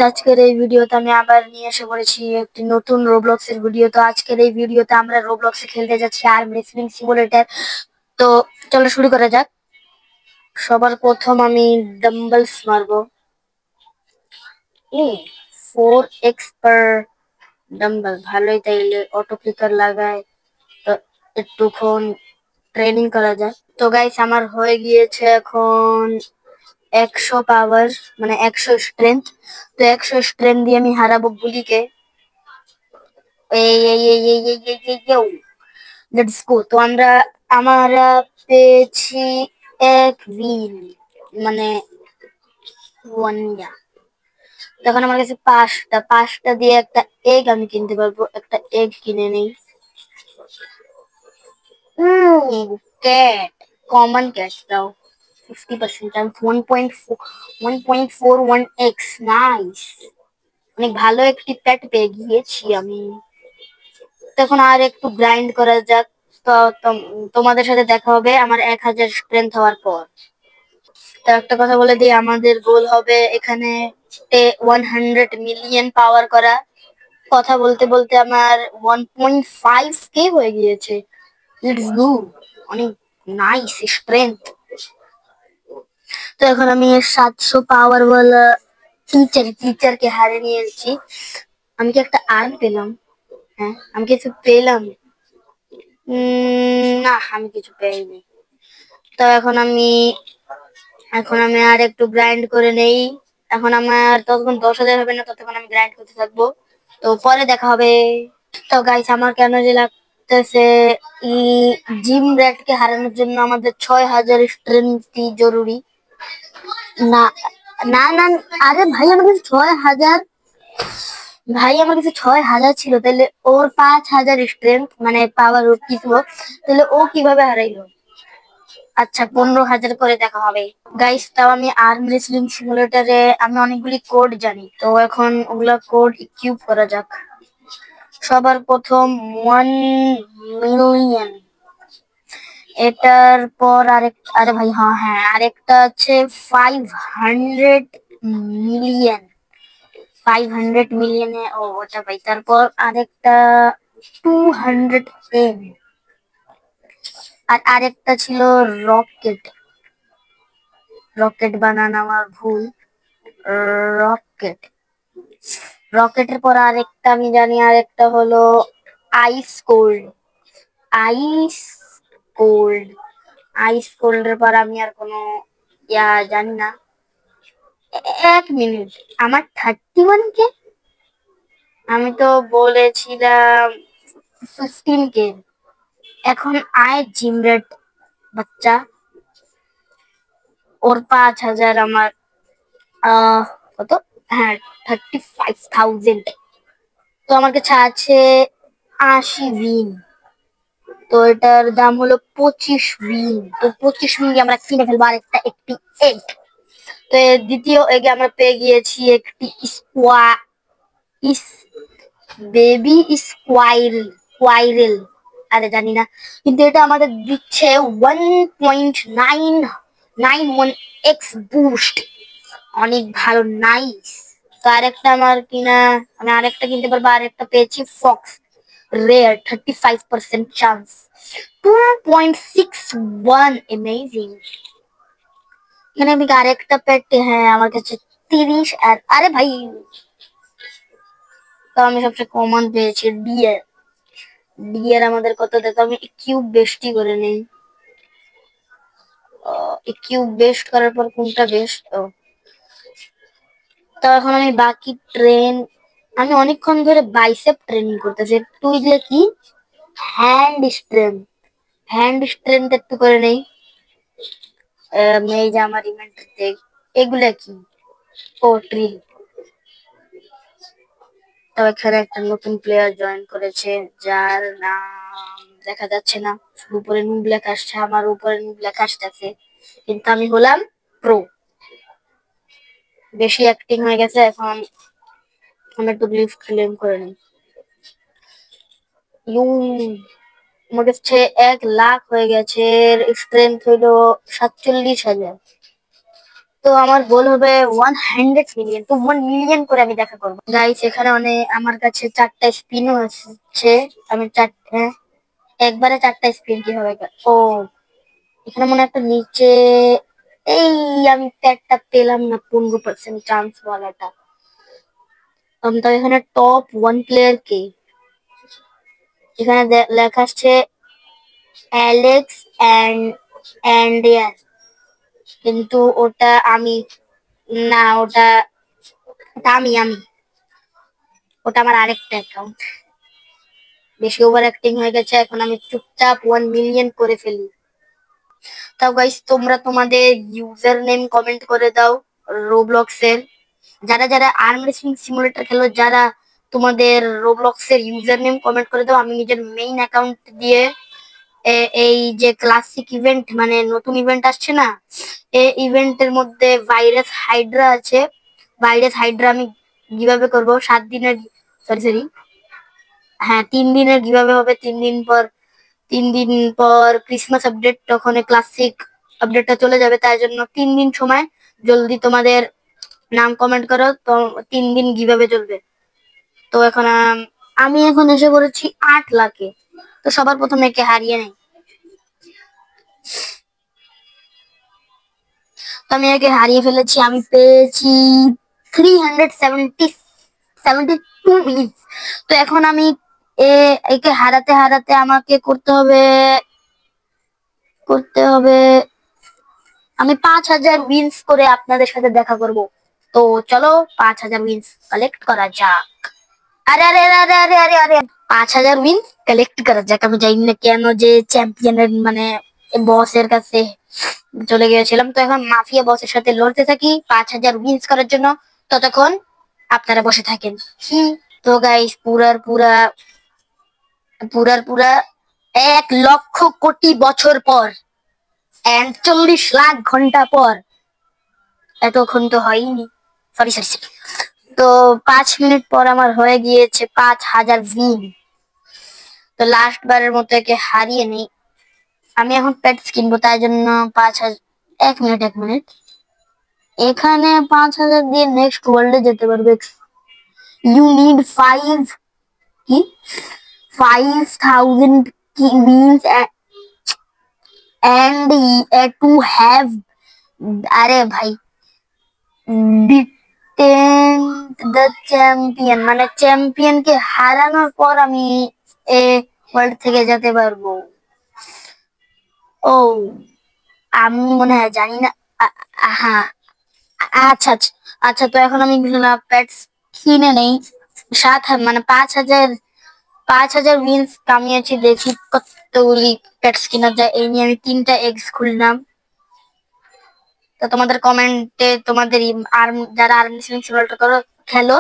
আজকের এই ভিডিওতে আমি আবার নিয়ে এসে পড়েছি একটি নতুন রোবলক্স এর ভিডিও। তো আজকের এই ভিডিওতে আমরা রোবলক্সে খেলতে যাচ্ছি আর্ম রেসলিং সিমুলেটর। তো চলো শুরু করা যাক। সবার প্রথম আমি ডাম্বলস মারবো। 4x পার ডাম্বল, ভালোই তাইলে অটো ক্লিকার লাগায়। তো একটুক্ষণ ট্রেনিং করা যায়। তো গাইস আমার হয়ে গিয়েছে এখন 100 পাওয়ার, মানে 100 স্ট্রেংথ। তো 100 স্ট্রেংথ দিয়ে আমি হারাবো বুলিকে। Let's go. তো আমরা পেয়েছি এক উইন, মানে 1 তখন আমার কাছে পাঁচটা দিয়ে একটা এগ আমি কিনতে পারবো। একটা এগ কিনে নেই। ক্যাট, কমন ক্যাট দাও। 50% টাইমস 1.41x, নাইস। অনেক ভালো একটি প্যাট পেয়ে গিয়েছি আমি। তখন আর একটু গ্রাইন্ড করা যাক। তো তোমাদের সাথে দেখা হবে আমার 1000 স্ট্রেংথ হওয়ার পর। তো একটা কথা বলে দিই, আমাদের গোল হবে এখানে 100 মিলিয়ন পাওয়ার করা। কথা বলতে বলতে আমার 1.5k হয়ে গিয়েছে। লেটস গো, অনেক নাইস স্ট্রেংথ। তো এখন আমি 700 পাওয়ার ওয়ালা টিচারকে হারে নিয়ে এসেছি। আমি কি একটা আর্ম পেলাম? হ্যাঁ, আমি কিছু পেলাম। না, আমি কিছু পাইনি। তো এখন আমি আর একটু গ্রাইন্ড করে নেই। এখন আমার ততক্ষণ 10,000 হবে না, ততক্ষণ আমি গ্রাইন্ড করতে থাকবো। তো পরে দেখা হবে। তো গাইস আমার কেন যে লাগতেছে জিম র্যাটকে হারানোর জন্য আমাদের 6,000 স্ট্রেংথ জরুরি। না না না, আরে ভাই আমার কাছে 6,000, ভাই আমার কাছে 6,000 ছিল, তাহলে ওর 5,000 স্ট্রেংথ মানে পাওয়ার কিছু, তাহলে ও কিভাবে হারাইলো? আচ্ছা, 15,000 করে দেখা হবে। গাইস তাও আমি আর্ম রেসলিং সিমুলেটরে আমি অনেকগুলি কোড জানি। তো এখন ওগুলা কোড কিউব করা যাক। সবার প্রথম 1 মিলিয়ন, এটার পর আরে ভাই, হ্যাঁ আরেকটা আছে 500 মিলিয়ন। 500 মিলিয়নে ওটা ভাই। তারপর আরেকটা 200 আর আরেকটা ছিল রকেট। রকেট বানানো আমার ভুল। রকেট, রকেটের পর আরেকটা আমি জানি, আরেকটা হলো আইস কোল্ড। আইস কোল্ড, আইস কোল্ডের পর আমি আর কোনো জানি না। 1 মিনিট, আমার 31k, আমি তো বলেছিলাম 15k। এখন আয় জিমরেট বাচ্চা, ওর 5,000, আমার কত, হ্যাঁ 35,000। তো আমার কাছে আছে 80 উইন। তো এটার দাম হলো 25 উইন। তো 25 উইন আমরা কিনে ফেলবো আরেকটা একটি এগ। তো দ্বিতীয় এগে আমরা পেয়ে গিয়েছি একটি ইস বেবি স্কোয়াইরেল। আরে জানি না, কিন্তু এটা আমাদের দিচ্ছে 1.991x বুস্ট, অনেক ভালো, নাইস। তো আরেকটা আমার কিনা, আমি আরেকটা কিনতে পারবো। আরেকটা পেয়েছি ফক্স রেয়ার, 35% চান্স, 2.61, অ্যামেজিং। এখানে আমি আরেকটা পেটে, হ্যাঁ আমার কাছে 30। আর আরে ভাই, তো আমি সবচেয়ে কমন পেয়েছি ডিয়ার। ডিয়ার আমাদের কত দেখো, আমি কিউব বেস্টই করে নেই। কিউব বেস্ট করার পর কোনটা বেস্ট? তো এখন আমি বাকি আমি অনেকক্ষণ ধরে বাইসেপ ট্রেনিং করতেছি। একটু এগুলো কি, হ্যান্ড স্ট্রেংথ একটু করে নেই। এই যে আমার ইভেন্টে এগুলা কি, ও ট্রি। তো এখানে একটা নতুন প্লেয়ার জয়েন করেছে, যার নাম দেখা যাচ্ছে না, শুধু উপরে নুব লেখা আসছে। আমার উপরে নুব লেখা আসতেছে, কিন্তু আমি হলাম প্রো। বেশি অ্যাক্টিং হয়ে গেছে, এখন আমি একটু গ্লিফ ক্লেম করে নিই। আমার কাছে 1 লাখ হয়ে গেছে। স্ট্রেংথ হইলো 47,000। তো আমার গোল হবে 100 মিলিয়ন, তো 1 মিলিয়ন করে আমি দেখা করবো গাইস। এখানে অনেক আমার কাছে 4টা স্পিনও আছে। আমি একবারে 4টা স্পিন কি হবে? ও, এখানে মনে হয় একটা নিচে, এই আমি প্যাকটা পেলাম না, 15% চান্স বলাটা। তো এখানে টপ 1 প্লেয়ার কে, এখানে লেখা আসছে অ্যালেক্স অ্যান্ড কিন্তু ওটা আমি না, ওটা আমি ওটা আমার আরেকটা অ্যাকাউন্ট। বেশি ওভার অ্যাক্টিং হয়ে গেছে, এখন আমি চুপচাপ 1 মিলিয়ন করে ফেলি। তাও গাইস, তোমরা তোমাদের ইউজার নেম কমেন্ট করে দাও রোবলক্স এর। যারা যারা আর্ম রেসলিং সিমুলেটর খেলো, যারা তোমাদের রোবলক্স এর ইউজার নেম কমেন্ট করে দাও। আমি নিজের মেইন অ্যাকাউন্ট দিয়ে এই যে ক্লাসিক ইভেন্ট, মানে নতুন ইভেন্ট আসছে না, এই ইভেন্টের মধ্যে ভাইরাস হাইড্রা আছে। ভাইরাস হাইড্রা আমি কিভাবে করবো 7 দিনের, সরি, হ্যাঁ 3 দিনের কিভাবে হবে। 3 দিন পর ক্রিসমাস আপডেট, তখন ক্লাসিক আপডেটটা চলে যাবে। তাই জন্য 3 দিন সময়, জলদি তোমাদের নাম কমেন্ট করো, তো 3 দিন কিভাবে চলবে। তো এখন আমি এখন এসে করেছি 8 লাখে। তো সবার প্রথমে একে হারিয়ে নেই। তো আমি একে হারিয়ে ফেলেছি, আমি পেয়েছি 372 মিনিট। তো এখন আমি একে হারাতে হারাতে আমাকে করতে হবে আমি 5,000 উইন্স করে আপনাদের সাথে দেখা করব। তো চলো 5,000 উইন্স কালেক্ট করা যাক। আরে আরে আরে আরে আরে আরে 5,000 উইন্স কালেক্ট করা যাক। আমি জানি না কেন যে চ্যাম্পিয়নের মানে বসের কাছে চলে গিয়েছিলাম। তো এখন মাফিয়া বসের সাথে লড়তে থাকি 5,000 উইন্স করার জন্য। ততক্ষণ আপনারা বসে থাকেন। তো গাইস, পুরার পুরা 1,00,000,000,000 পর এন্ড 40 লাখ ঘন্টা পর, এতক্ষণ তো হয়নি, সরি, তো 5 মিনিট পর আমার হয়ে গিয়েছে 5,000 উইন। তো লাস্ট বারের মতো একে হারিয়ে নেই। আমি এখন পেটস কিনবো, তাই জন্য 5,000, 1 মিনিট, এখানে 5,000 দিয়ে নেক্সট ওয়ার্ল্ডে যেতে পারবে। You need 5,000 wins and to have, আরে ভাই, বিটেন দ্য চ্যাম্পিয়ন, মানে চ্যাম্পিয়নকে হারানোর পর আমি এ ওয়ার্ল্ড থেকে যেতে পারবো। ও, আমি মনে হয় জানি না। হ্যাঁ, আচ্ছা আচ্ছা আচ্ছা, তো এখন আমি পেটস কিনে নেই। মানে 5,000 উইন্স কামিয়েছি, দেখি কতগুলি পেটস কিনা যায়। এই নিয়ে আমি 3টা এগস খুললাম। তো তোমাদের কমেন্টে তোমাদের যারা আর্মি সিমুলেটর করো খেলো,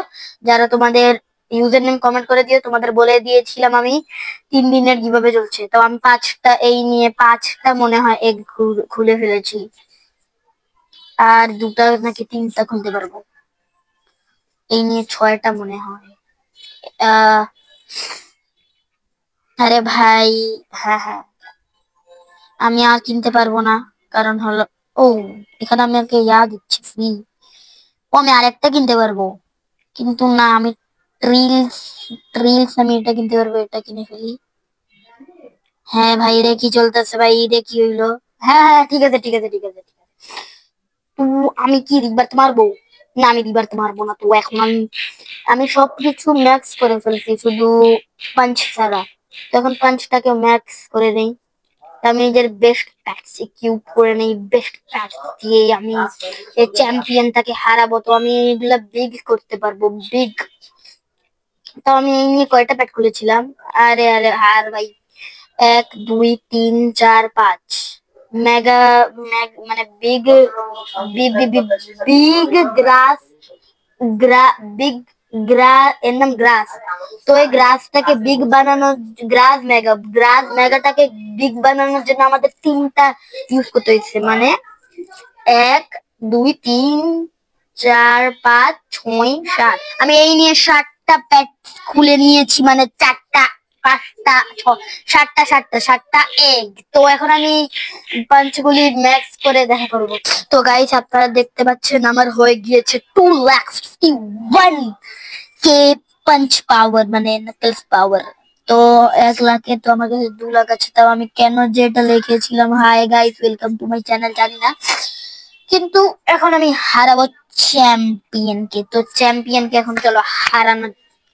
যারা তোমাদের ইউজার নেম কমেন্ট করে দিও। তোমাদের বলে দিয়েছিলাম আমি 3 দিনের কিভাবে চলছে। তো আমি 5টা মনে হয় এগ খুলে ফেলেছি, আর 2টা নাকি 3টা খুলতে পারবো। এই নিয়ে 6টা মনে হয়। আরে ভাই, হ্যাঁ হ্যাঁ, আমি আর কিনতে পারবো না, কারণ হলো, ও, এখানে আমি আমাকে দিচ্ছি ফ্রি। ও, আমি আরেকটা কিনতে পারবো, কিন্তু না, আমি ট্রিলস ট্রিলস আমি এটা কিনতে পারবো, এটা কিনে ফেলি। হ্যাঁ ভাই, রে কি চলতেছে ভাই, রে কি হইলো? হ্যাঁ হ্যাঁ, ঠিক আছে। তো আমি কি রিবার্থ মারবো? না, আমি রিবার্থ মারবো না। তো এখন আমি সবকিছু ম্যাক্স করে ফেলছি, শুধু পাঞ্চ ছাড়া। তো এখন পাঞ্চটাকে ম্যাক্স করে নেই। আমি নিজের বেস্ট প্যাটস কিউব করে নেই, বেস্ট প্যাটস দিয়ে আমি এই চ্যাম্পিয়নটাকে হারাবো। তো আমি এগুলা বিগ করতে পারবো, বিগ। তো আমি এই নিয়ে কয়টা প্যাট খুলেছিলাম। আরে আরে আর ভাই, 1 2 3 4 5 মেগা, মানে বিগ, বিগ গ্রাস, বিগ এর নাম গ্রাস। তো এই গ্রাসটাকে বিগ বানানোর, গ্রাস মেগাটাকে বিগ বানানোর জন্য আমাদের 3টা ইউজ করতে হয়েছে, মানে 1 2 3 4 5 6 7। আমি এই নিয়ে 7টা প্যাট খুলে নিয়েছি, মানে 4টা। 5টা 7টা এগ। তো এখন আমি পাঞ্চগুলি ম্যাক্স করে দেখা করব। তো গাইস আপনারা দেখতে পাচ্ছেন আমার হয়ে গিয়েছে 2,61,000 পাঞ্চ পাওয়ার মানে নাকলস পাওয়ার। তো 1 লাখে তো আমার কাছে 2 লাখ আছে, তাও আমি কেন যে এটা লিখেছিলাম hi guys welcome to my channel জানি না, কিন্তু এখন আমি হারাবো চ্যাম্পিয়নকে। তো চ্যাম্পিয়নকে এখন চলো হারানো।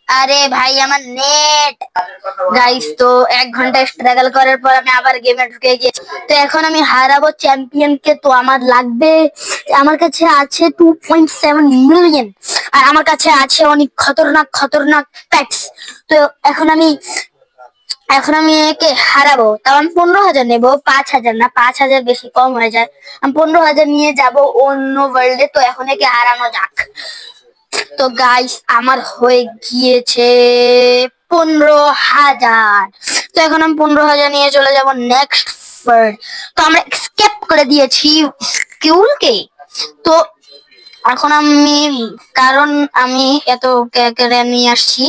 আরে ভাই আমার নেট গাইস, তো 1 ঘন্টা স্ট্রাগল করার পর আমি আবার গেমে ঢুকে গেছি। তো এখন আমি হারাবো চ্যাম্পিয়নকে। তো আমার লাগবে, আমার কাছে আছে 2.7 মিলিয়ন, আর আমার কাছে আছে অনেক খতরনাক খতরনাক প্যাটস। তো এখন আমি একে হারাবো, তাও আমি 15,000 নেবো, 5,000 না, 5,000 বেশি কম হয়ে যায়। আমি 15,000 নিয়ে যাব অন্য ওয়ার্ল্ডে। তো এখন একে হারানো যাক। তো গাইস আমার হয়ে গিয়েছে 15,000। তো এখন আমি 15,000 নিয়ে চলে যাব নেক্সট ওয়ার্ল্ড। তো আমরা স্কেপ করে দিয়েছি স্কুলকে। তো এখন আমি, কারণ আমি এত কেড়ে নিয়ে আসছি,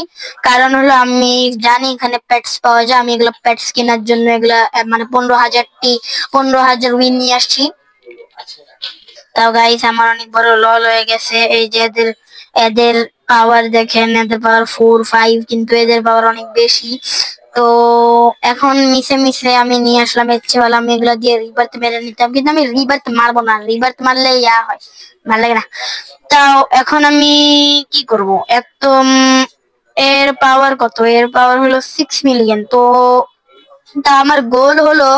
কারণ হলো আমি জানি এখানে পেটস পাওয়া যায়। আমি এগুলো পেটস কেনার জন্য এগুলা মানে 15,000 উইন নিয়ে আসছি। তাও গাইস আমার অনেক বড় লল হয়ে গেছে। এই যে এদের এদের পাওয়ার দেখেন, এদের পাওয়ার 4, 5, কিন্তু এদের পাওয়ার অনেক বেশি। তো এখন মিশে মিশে আমি নিয়ে আসলাম। ইচ্ছে হলো আমি এগুলো দিয়ে রিবার্থ মেরে নিতাম, কিন্তু আমি রিবার্থ মারবো না, রিবার্থ মারলে ইয়া হয়, ভালো লাগে না। তাও এখন আমি কি করব, এত এর পাওয়ার কত, এর পাওয়ার হলো 6 মিলিয়ন। তো তা আমার গোল হলো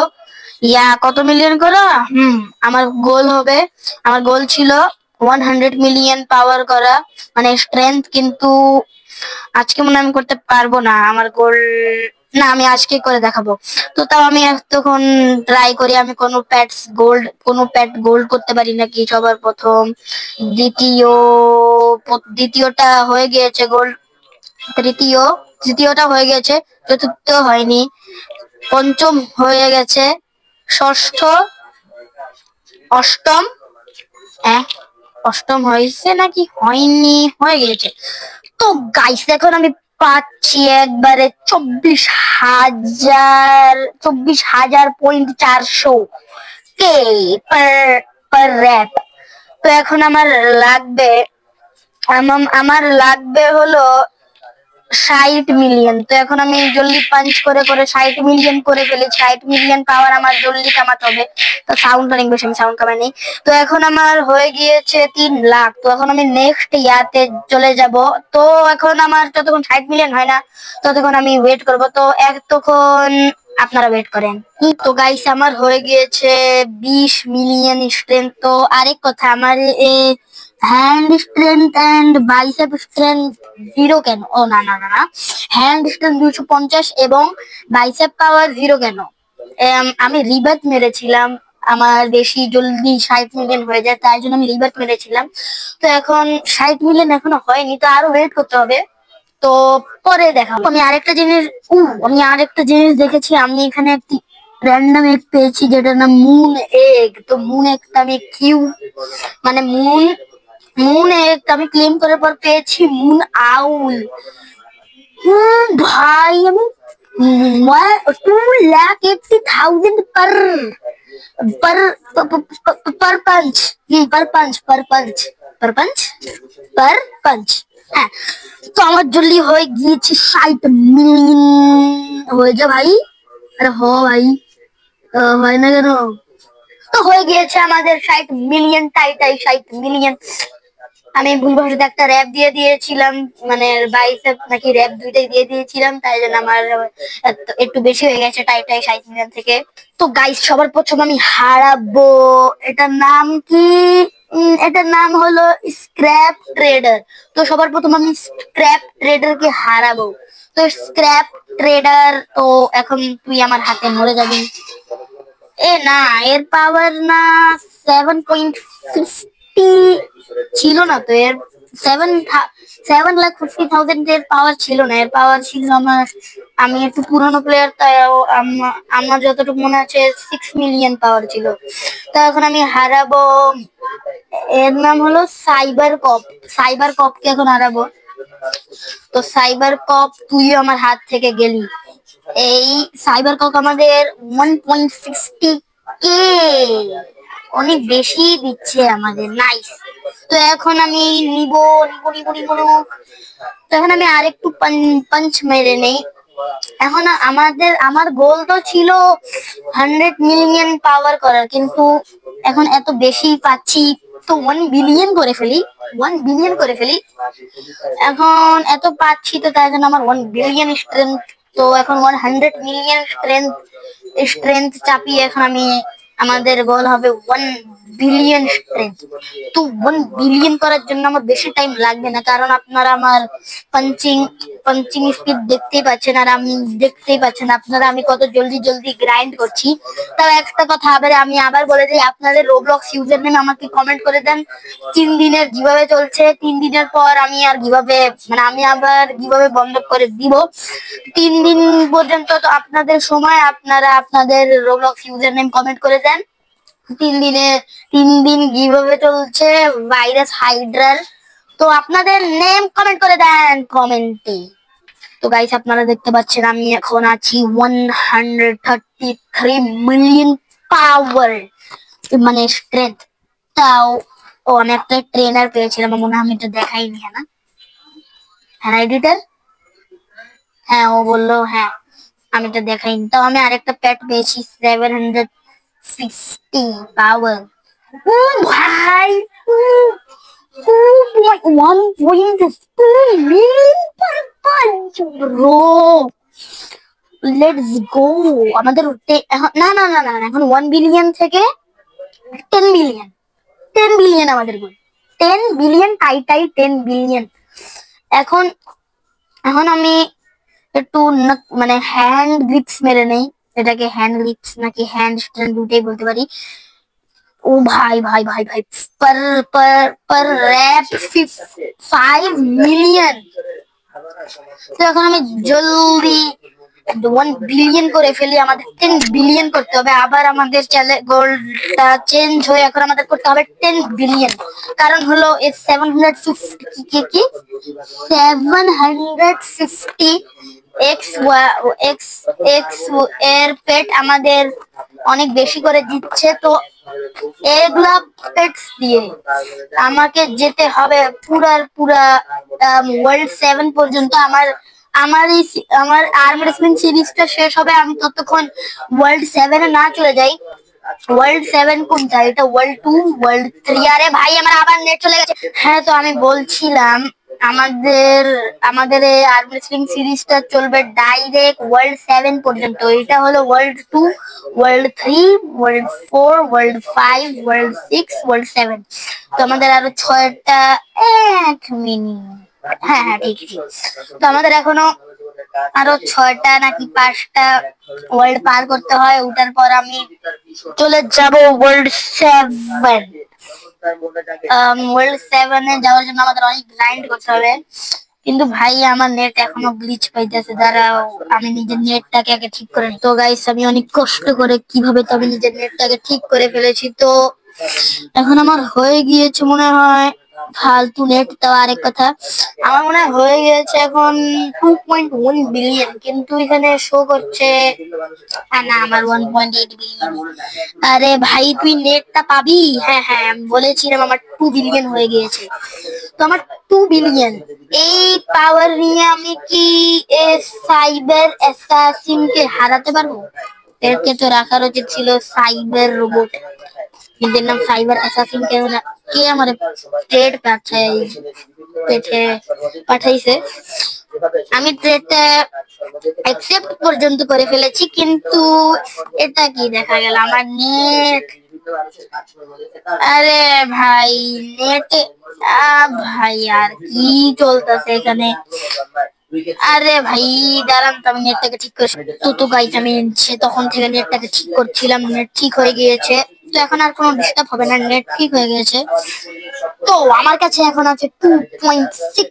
কত মিলিয়ন করা, আমার গোল হবে, আমার গোল ছিল 100 মিলিয়ন পাওয়ার করা মানে স্ট্রেংথ, কিন্তু আজকে মনে হয় আমি করতে পারবো না। আমার গোল না, আমি আজকে করে দেখাবো। তো তাও আমি তখন ট্রাই করি আমি কোনো প্যাট গোল্ড করতে পারি নাকি সবার প্রথম। দ্বিতীয়টা হয়ে গিয়েছে গোল্ড, তৃতীয়টা হয়ে গেছে, চতুর্থ হয়নি, পঞ্চম হয়ে গেছে, ষষ্ঠ, অষ্টম, অষ্টম হয়েছে নাকি হয়নি, হয়ে গেছে। তো গাইস এখন আমি পাচ্ছি একবারে 24,000 কে পার র্যাপ। তো এখন আমার লাগবে হলো 60 মিলিয়ন। তো এখন আমি জলদি পাঞ্চ করে করে 60 মিলিয়ন করে ফেলি। 60 মিলিয়ন পাওয়ার আমার জলদি কামাতে হবে। তো সাউন্ড অনেক বেশি, আমি সাউন্ড কামাই নেই। তো এখন আমার হয়ে গিয়েছে 3 লাখ। তো এখন আমি নেক্সট ইয়াতে চলে যাব। তো এখন আমার যতক্ষণ 60 মিলিয়ন হয় না ততক্ষণ আমি ওয়েট করব। তো এতক্ষণ আপনারা ওয়েট করেন। তো গাইস আমার হয়ে গিয়েছে 20 মিলিয়ন স্ট্রেংথ। তো আরেক কথা, আমার hand strength and bicep strength 0 কেন? ও না না না না, হ্যান্ড স্ট্রেংথ 250 এবং বাইসেপ পাওয়ার 0 কেন? আমি রিবার্থ মেরেছিলাম, আমার বেশি জলদি 60 মিলিয়ন হয়ে যায়, তাই জন্য আমি রিবার্থ মেরেছিলাম। তো এখন 60 মিলিয়ন এখনো হয়নি, তো আরো ওয়েট করতে হবে। তো পরে দেখাবো। আমি আরেকটা জিনিস দেখেছি, আমি এখানে একটি র্যান্ডম এগ পেয়েছি যেটার নাম মুন এগ। তো মুন এগটা আমি মানে মুন এগ আমি ক্লেম করার পর পেয়েছি মুন আউল। ভাই আমি 2,80,000 पर पर पंच पर पंच पर पंच पर पंच पर पंच। হ্যাঁ, তো আমার জলদি হয়ে গিয়েছে 60 মিলিয়ন। হয়ে যা ভাই, আরে ভাই, হয় না কেন? তো হয়ে গিয়েছে আমাদের 60 মিলিয়ন, টাই 60 মিলিয়ন। আমি ভুলবশত একটা র্যাপ দিয়ে দিয়েছিলাম, মানে বাইসেপ নাকি র্যাপ দুইটাই দিয়ে দিয়েছিলাম, তাই জন্য আমার একটু বেশি হয়ে গেছে টাই 60 মিলিয়ন থেকে। তো গাইস সবার প্রথম আমি হারাবো, এটার নাম কি, এটার নাম হলো স্ক্র্যাপ ট্রেডার। তো সবার প্রথম আমি স্ক্র্যাপ ট্রেডার কে হারাবো। তো স্ক্র্যাপ ট্রেডার, তো এখন তুই আমার হাতে মরে যাবি। না, এর পাওয়ার না 7.50 ছিল না, তো এর 7,50,000 এর পাওয়ার ছিল না। এর পাওয়ার ছিল আমি একটু পুরনো প্লেয়ার, তাই আমার যতটুকু মনে আছে 6 মিলিয়ন পাওয়ার ছিল। তো এখন আমি হারাবো, এর নাম হলো সাইবার কপকে এখন হারাবো। তো সাইবার কপ তুইও আমার হাত থেকে গেলি। এই সাইবার কক আমাদের 1.60 কে, অনেক বেশি দিচ্ছে আমাদের, নাইস। তো এখন আমি নিব নিব নিব নিব নিব। তো এখন আমি আরেকটু পাঞ্চ মেরে নেই। এখন আমার গোল তো ছিল 100 মিলিয়ন পাওয়ার করার, কিন্তু এখন এত বেশি পাচ্ছি, তো 1 বিলিয়ন করে ফেলি, 1 বিলিয়ন করে ফেলি। এখন এত পাচ্ছি তো তাই জন্য আমার 1 বিলিয়ন স্ট্রেংথ, তো এখন 100 মিলিয়ন স্ট্রেংথ স্ট্রেংথ চাপিয়ে এখন আমি, আমাদের গোল হবে 1 বিলিয়ন স্ট্রেংথ। তো 1 বিলিয়ন করার জন্য আমার বেশি টাইম লাগবে না, কারণ আপনারা আমার পাঞ্চিং পাঞ্চিং স্পিড দেখতেই পাচ্ছেন, আর আমি দেখতেই পাচ্ছেন আপনারা আমি কত জলদি জলদি গ্রাইন্ড করছি। তাও একটা কথা আমি আবার বলে দিই, আপনাদের রোবলক্স ইউজার নেম আমাকে কমেন্ট করে দেন 3 দিনের কিভাবে চলছে, 3 দিনের পর আমি আর কিভাবে, মানে আমি আবার কিভাবে বন্ধ করে দিব। 3 দিন পর্যন্ত তো আপনাদের সময়, আপনারা আপনাদের রোবলক্স ইউজার নেম কমেন্ট করে দেন। 3 দিন কিভাবে চলছে ভাইরাস হাইড্রাল, তো আপনাদের নেম কমেন্ট করে দেন কমেন্টে। তো গাইস আপনারা দেখতে পাচ্ছেন আমি এখন আছি 133 মিলিয়ন পাওয়ার, মানে স্ট্রেংথ। তাও ও আমি একটা ট্রেনার পেয়েছিলাম, মনে হয় আমি এটা দেখাইনি, হ্যাঁ না, হ্যাঁ এডিটর, হ্যাঁ ও বললো হ্যাঁ, আমি এটা দেখাইনি। তাও আমি আরেকটা প্যাট পেয়েছি 750 পাওয়ার। ও ভাই, 1.2 million per punch bro, let's go. আমাদের না না না না, এখন 1 বিলিয়ন থেকে 10 বিলিয়ন, 10 বিলিয়ন আমাদের গোল, 10 বিলিয়ন, টাই টাই 10 বিলিয়ন। এখন এখন আমি একটু মানে হ্যান্ড গ্রিপস মেরে নেই, এটাকে হ্যান্ড গ্রিপস নাকি হ্যান্ড স্ট্রেন্থ দুটাই বলতে পারি। ও ভাই ভাই ভাই ভাই, पर पर रैप 5 মিলিয়ন। তো এখন আমি জলদি 1 বিলিয়ন করে ফেলি, আমাদের 10 বিলিয়ন করতে হবে। আবার আমাদের গোলটা চেঞ্জ হয়ে এখন আমাদের করতে হবে 10 বিলিয়ন, কারণ হলো 750 কি 750 এক্স এক্স এক্স এর পেট আমাদের অনেক বেশি করে দিচ্ছে। তো এগুলা পেটস দিয়ে আমাকে যেতে হবে পুরা ওয়ার্ল্ড 7 পর্যন্ত। আমার আর্ম রেসলিং সিরিজটা শেষ হবে, আমি ততক্ষণ ওয়ার্ল্ড 7-এ না চলে যাই। ওয়ার্ল্ড 7 কোনটা, এটা ওয়ার্ল্ড 2, ওয়ার্ল্ড 3। আরে ভাই আমার আবার নেট চলে গেছে। হ্যাঁ তো আমি বলছিলাম আমাদের আমাদের এই আর্ম রেসলিং সিরিজটা চলবে ডাইরেক্ট ওয়ার্ল্ড 7 পর্যন্ত। এটা হলো world 2, world 3, world 4, world 5, world 6, world 7। তো আমাদের আরো 6টা, 1 মিনিট, হ্যাঁ হ্যাঁ ঠিক ঠিক। তো আমাদের এখনো আরো 6টা নাকি 5টা ওয়ার্ল্ড পার করতে হয়, ওটার পর আমি চলে যাব ওয়ার্ল্ড 7। ওয়ার্ল্ড 7-এ যাওয়ার জন্য আমাদের অনেক গ্রাইন্ড করতে হবে, কিন্তু ভাই আমার নেট এখনো গ্লিচ পাইতেছে। দাঁড়াও আমি নিজের নেটটাকে আগে ঠিক করে নিই। তো গাইস আমি অনেক কষ্ট করে কিভাবে তো আমি নিজের নেটটাকে ঠিক করে ফেলেছি। তো এখন আমার হয়ে গিয়েছে মনে হয়, ফালতু নেট। তো আরেক কথা, আমার মনে হয় হয়ে গিয়েছে এখন 2.1 বিলিয়ন, কিন্তু এখানে শো করছে না আমার 1.8 বিলিয়ন। আরে ভাই তুই নেটটা পাবি, হ্যাঁ হ্যাঁ আমি বলেছিলাম আমার 2 বিলিয়ন হয়ে গিয়েছে। তো আমার 2 বিলিয়ন, এই পাওয়ার নিয়ে আমি কি সাইবার অ্যাসাসিনকে হারাতে পারবো? এরকে তো রাখার উচিত ছিল সাইবার রোবট, নিজের নাম সাইবার অ্যাসাসিন। কে আমার ট্রেড পেঠে পাঠাইছে, আমি ট্রেডটা অ্যাকসেপ্ট পর্যন্ত করে ফেলেছি, কিন্তু এটা কি দেখা গেল আমার নেট। আরে ভাই নেট, ভাই আর কি চলতেছে এখানে। আরে ভাই দাঁড়ান তো আমি নেটটাকে ঠিক করে। তো গাইস আমি তখন থেকে নেটটাকে ঠিক করছিলাম, নেট ঠিক হয়ে গিয়েছে। তো এখন আর কোনো ডিস্টার্ব হবে না, নেট ঠিক হয়ে গেছে। তো আমার কাছে এখন আছে 2.6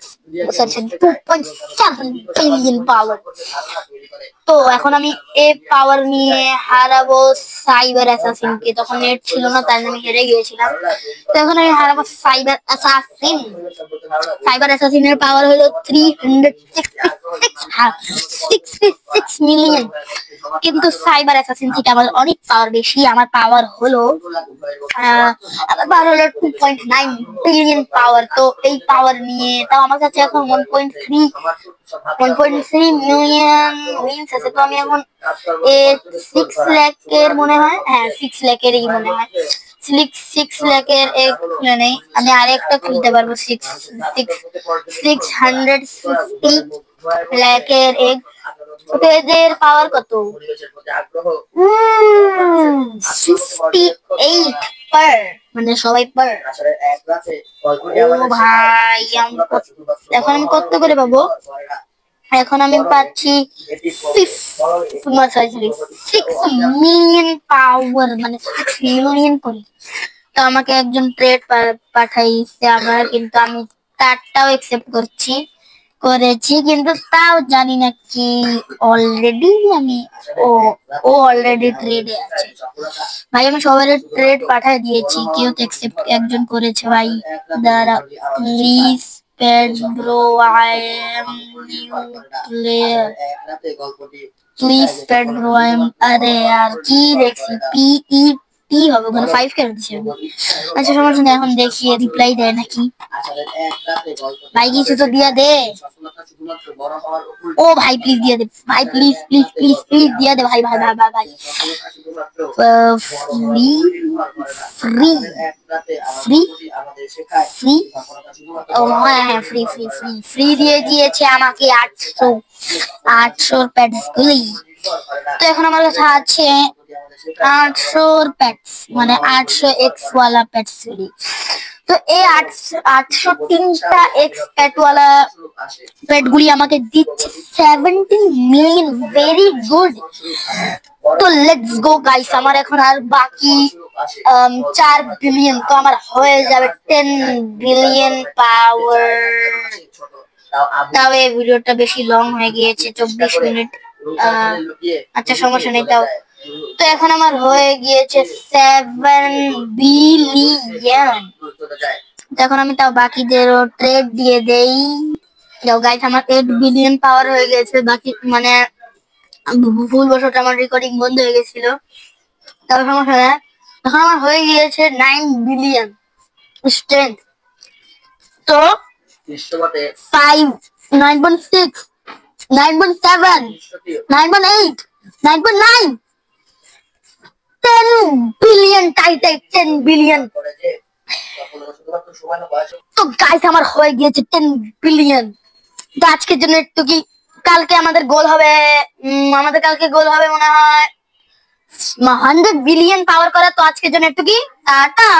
সরি 2.7 বিলিয়ন পাওয়ার। তো এখন আমি এ পাওয়ার নিয়ে হারাবো সাইবার অ্যাসাসিনকে। তখন নেট ছিল না, তাই আমি হেরে গিয়েছিলাম। তো এখন আমি হারাবো সাইবার অ্যাসাসিন। সাইবার অ্যাসাসিনের পাওয়ার হলো 366 মিলিয়ন। কিন্তু সাইবার অ্যাসাসিন থেকে আমার অনেক পাওয়ার বেশি। আমার পাওয়ার হলো 2.9 বিলিয়ন পাওয়ার। তো এই পাওয়ার নিয়ে তাও আমার কাছে এখন 1.3 মিলিয়ন উইন্স আছে। তো আমি এখন 6 লাখের মনে হয়, হ্যাঁ 6 লাখেরই মনে হয়, 6 লাখের এক খুলে নেই। আমি আরেকটা খুলতে পারবো 650 লাখের এক। তো এদের পাওয়ার কত? 58 পার, মানে সবাই পার। ও ভাই এখন আমি কত করে পাবো? এখন আমি পাচ্ছি 6 মিলিয়ন পাওয়ার, মানে 6 মিলিয়ন করে। তো আমাকে একজন ট্রেড পাঠাইছে আবার, কিন্তু আমি তারটাও একসেপ্ট করেছি, কিন্তু তাও জানি না কি অলরেডি আমি ও ও অলরেডি ট্রেডে আছে। ভাই আমি সবার ট্রেড পাঠিয়ে দিয়েছি, কেউ তো একসেপ্ট একজন করেছে ভাই। দাঁড়া please Pedro, I am new player, please Pedro I am. আরে আর কি দেখছি পি হবে ওখানে 5 কেন দিচ্ছে। আচ্ছা সমস্যা নেই, এখন দেখি রিপ্লাই দেয় নাকি। ভাই কিছু তো দিয়া দে। ও ভাই প্লিজ দিয়ে দে ভাই, প্লিজ প্লিজ প্লিজ প্লিজ দিয়ে দে ভাই ভাই ভাই ভাই ভাই। ফ্রি ফ্রি ফ্রি ফ্রি, ও হ্যাঁ হ্যাঁ ফ্রি ফ্রি ফ্রি ফ্রি দিয়ে দিয়েছে আমাকে 800 প্যাডস গুলি। তো এখন আমার কাছে আছে 800 প্যাডস, মানে 800 এক্স ওয়ালা প্যাডস গুলি। তো এই 803টা এক্স প্যাড ওয়ালা প্যাড গুলি আমাকে দিচ্ছে 17 মিলিয়ন। Very good. তো লেটস গো গাইস, আমার এখন আর বাকি 4 বিলিয়ন। তো আমার হয়ে যাবে 10 বিলিয়ন পাওয়ার। তাও এই ভিডিওটা বেশি লং হয়ে গিয়েছে, 24 মিনিট। আচ্ছা সমস্যা নেই তাও। তো এখন আমার হয়ে গিয়েছে 7 বিলিয়ন। এখন আমি তাও বাকিদেরও ট্রেড দিয়ে দেই। গাইস আমার 8 বিলিয়ন পাওয়ার হয়ে গেছে। বাকি মানে ভুলবশত আমার রেকর্ডিং বন্ধ হয়ে গেছিল, তার সমস্যা না। এখন আমার হয়ে গিয়েছে 9 বিলিয়ন স্ট্রেংথ। তো 5 9.6 9.7 9.8 9.9 10 বিলিয়ন টাইটাই 10 বিলিয়ন। তো গাইস আমার হয়ে গিয়েছে 10 বিলিয়ন। তো আজকের জন্য একটু কি, কালকে আমাদের গোল হবে, কালকে গোল হবে মনে হয় 100 বিলিয়ন পাওয়ার করা। তো আজকের জন্য একটু কি টাটা।